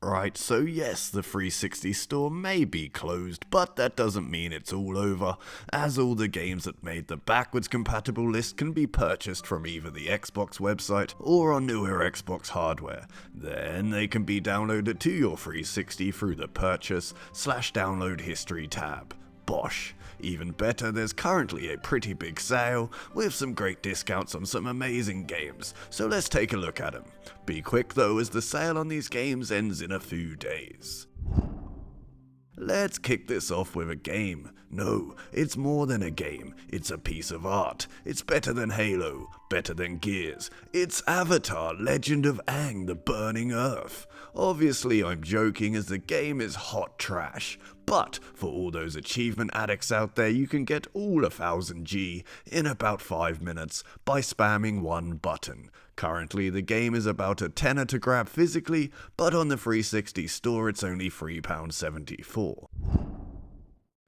Right, so yes, the 360 store may be closed, but that doesn't mean it's all over, as all the games that made the backwards compatible list can be purchased from either the Xbox website or on newer Xbox hardware. Then they can be downloaded to your 360 through the Purchase/Download History tab. Bosh. Even better, there's currently a pretty big sale with some great discounts on some amazing games, so let's take a look at them. Be quick though, as the sale on these games ends in a few days. Let's kick this off with a game. No, it's more than a game, it's a piece of art. It's better than Halo, better than Gears. It's Avatar: Legend of Aang, the Burning Earth. Obviously I'm joking, as the game is hot trash, but for all those achievement addicts out there, you can get all 1000G in about 5 minutes by spamming one button. Currently the game is about a tenner to grab physically, but on the 360 store it's only £3.74.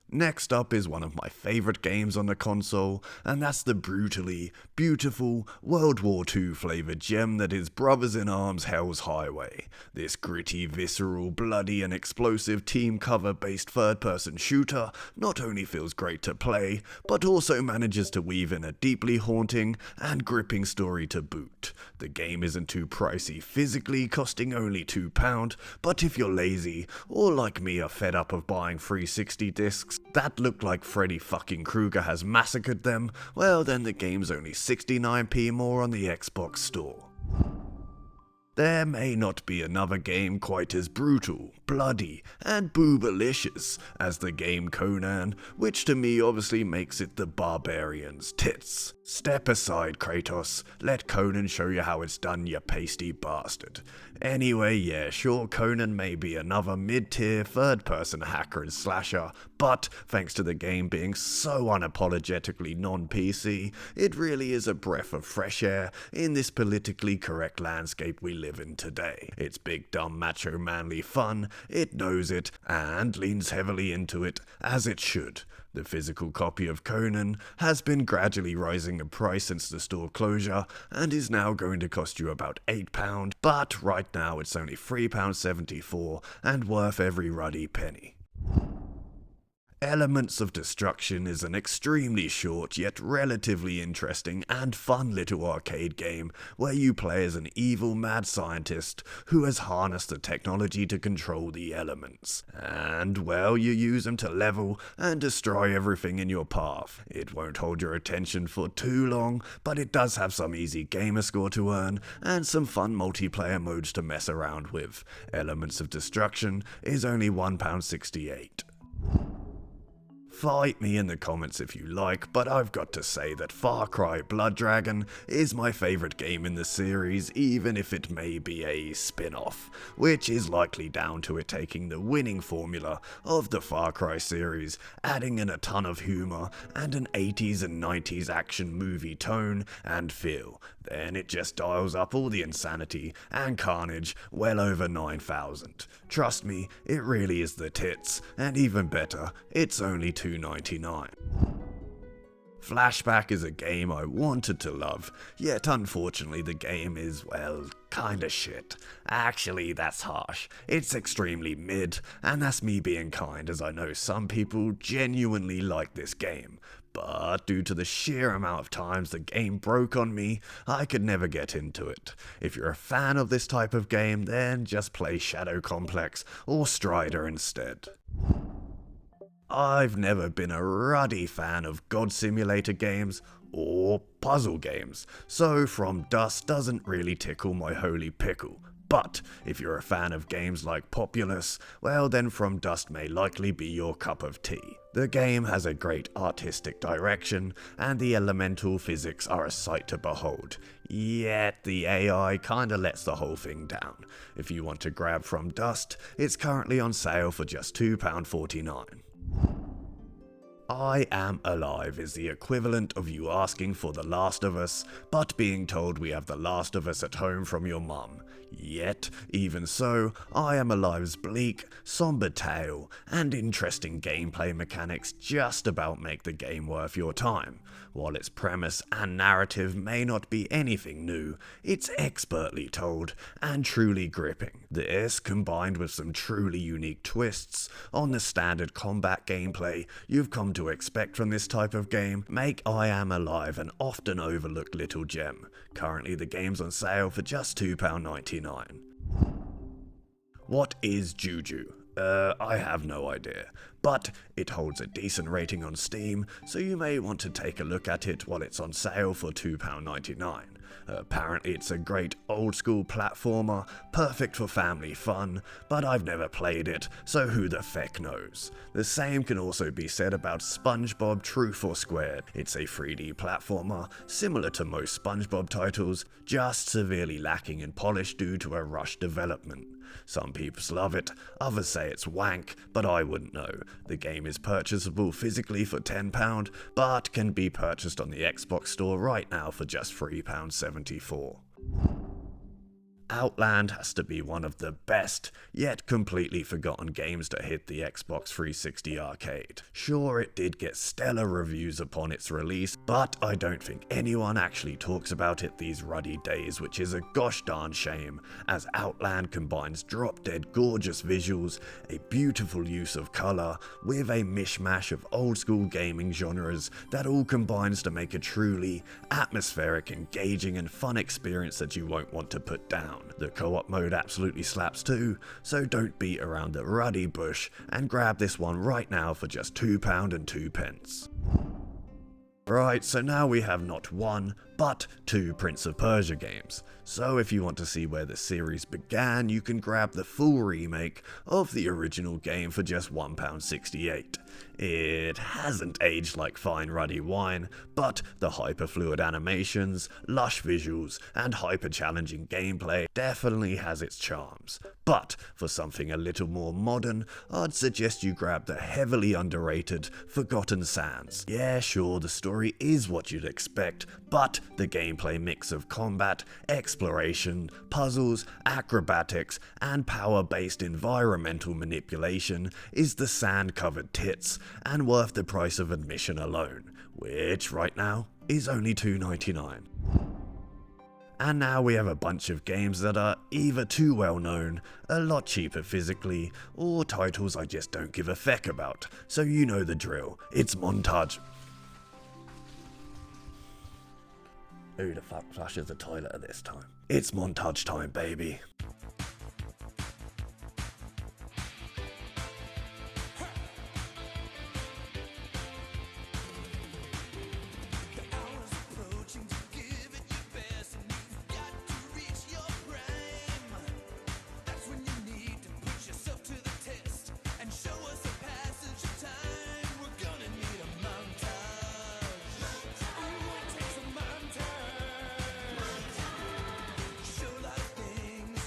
Next up is one of my favourite games on the console, and that's the brutally beautiful World War II flavoured gem that is Brothers in Arms: Hell's Highway. This gritty, visceral, bloody and explosive team cover based third person shooter not only feels great to play, but also manages to weave in a deeply haunting and gripping story to boot. The game isn't too pricey physically, costing only £2, but if you're lazy, or like me are fed up of buying 360 discs that look like Freddy fucking Krueger has massacred them, well then the game's only 69p more on the Xbox store. There may not be another game quite as brutal, bloody, and boobalicious as the game Conan, which to me obviously makes it the barbarian's tits. Step aside, Kratos, let Conan show you how it's done, you pasty bastard. Anyway, yeah, sure, Conan may be another mid-tier third-person hacker and slasher, but thanks to the game being so unapologetically non-PC, it really is a breath of fresh air in this politically correct landscape we live in today. It's big, dumb, macho, manly fun, it knows it, and leans heavily into it, as it should. The physical copy of Conan has been gradually rising in price since the store closure, and is now going to cost you about £8, but right now it's only £3.74 and worth every ruddy penny. Elements of Destruction is an extremely short yet relatively interesting and fun little arcade game where you play as an evil mad scientist who has harnessed the technology to control the elements. And well, you use them to level and destroy everything in your path. It won't hold your attention for too long, but it does have some easy gamer score to earn and some fun multiplayer modes to mess around with. Elements of Destruction is only £1.68. Fight me in the comments if you like, but I've got to say that Far Cry Blood Dragon is my favourite game in the series, even if it may be a spin-off, which is likely down to it taking the winning formula of the Far Cry series, adding in a ton of humour and an 80s and 90s action movie tone and feel. Then it just dials up all the insanity and carnage well over 9,000. Trust me, it really is the tits, and even better, it's only $2.99. Flashback is a game I wanted to love, yet unfortunately the game is, well, kinda shit. Actually, that's harsh. It's extremely mid, and that's me being kind, as I know some people genuinely like this game. But due to the sheer amount of times the game broke on me, I could never get into it. If you're a fan of this type of game, then just play Shadow Complex or Strider instead. I've never been a ruddy fan of God Simulator games or puzzle games, so From Dust doesn't really tickle my holy pickle. But if you're a fan of games like Populous, well then From Dust may likely be your cup of tea. The game has a great artistic direction, and the elemental physics are a sight to behold. Yet the AI kinda lets the whole thing down. If you want to grab From Dust, it's currently on sale for just £2.49. I Am Alive is the equivalent of you asking for The Last of Us, but being told we have The Last of Us at home from your mum. Yet, even so, I Am Alive's bleak, somber tale and interesting gameplay mechanics just about make the game worth your time. While its premise and narrative may not be anything new, it's expertly told and truly gripping. This, combined with some truly unique twists on the standard combat gameplay you've come to expect from this type of game, make I Am Alive an often overlooked little gem. Currently the game's on sale for just £2.99. What is Juju? I have no idea, but it holds a decent rating on Steam, so you may want to take a look at it while it's on sale for £2.99. Apparently it's a great old school platformer, perfect for family fun, but I've never played it, so who the feck knows. The same can also be said about SpongeBob Truth or Squared. It's a 3D platformer, similar to most SpongeBob titles, just severely lacking in polish due to a rushed development. Some people love it, others say it's wank, but I wouldn't know. The game is purchasable physically for £10, but can be purchased on the Xbox store right now for just £3.74. Outland has to be one of the best, yet completely forgotten games to hit the Xbox 360 arcade. Sure, it did get stellar reviews upon its release, but I don't think anyone actually talks about it these ruddy days, which is a gosh darn shame, as Outland combines drop-dead gorgeous visuals, a beautiful use of colour, with a mishmash of old-school gaming genres that all combines to make a truly atmospheric, engaging and fun experience that you won't want to put down. The co-op mode absolutely slaps too, so don't beat around the ruddy bush and grab this one right now for just £2.02. Right, so now we have not one, but two Prince of Persia games. So if you want to see where the series began, you can grab the full remake of the original game for just £1.68. It hasn't aged like fine ruddy wine, but the hyper-fluid animations, lush visuals, and hyper-challenging gameplay definitely has its charms. But for something a little more modern, I'd suggest you grab the heavily underrated Forgotten Sands. Yeah, sure, the story is what you'd expect, but the gameplay mix of combat, exploration, puzzles, acrobatics, and power-based environmental manipulation is the sand-covered tits and worth the price of admission alone, which right now is only £2.99. And now we have a bunch of games that are either too well known, a lot cheaper physically, or titles I just don't give a feck about. So you know the drill, it's montage. Who the fuck flushes the toilet at this time? It's montage time, baby.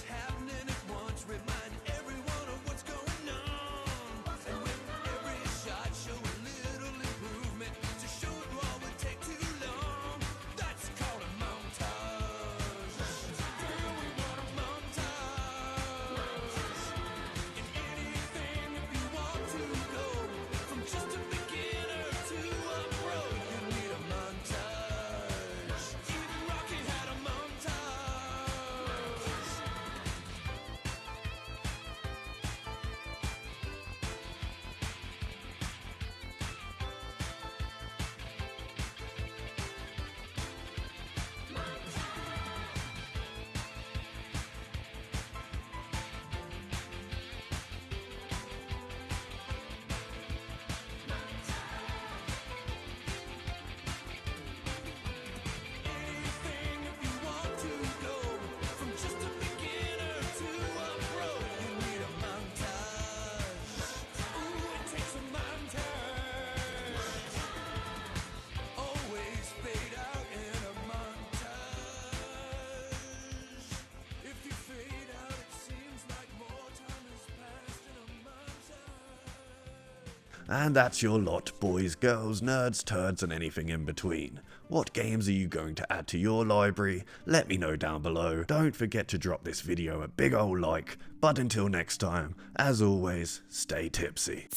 Happening And that's your lot, boys, girls, nerds, turds, and anything in between. What games are you going to add to your library? Let me know down below. Don't forget to drop this video a big ol' like. But until next time, as always, stay tipsy.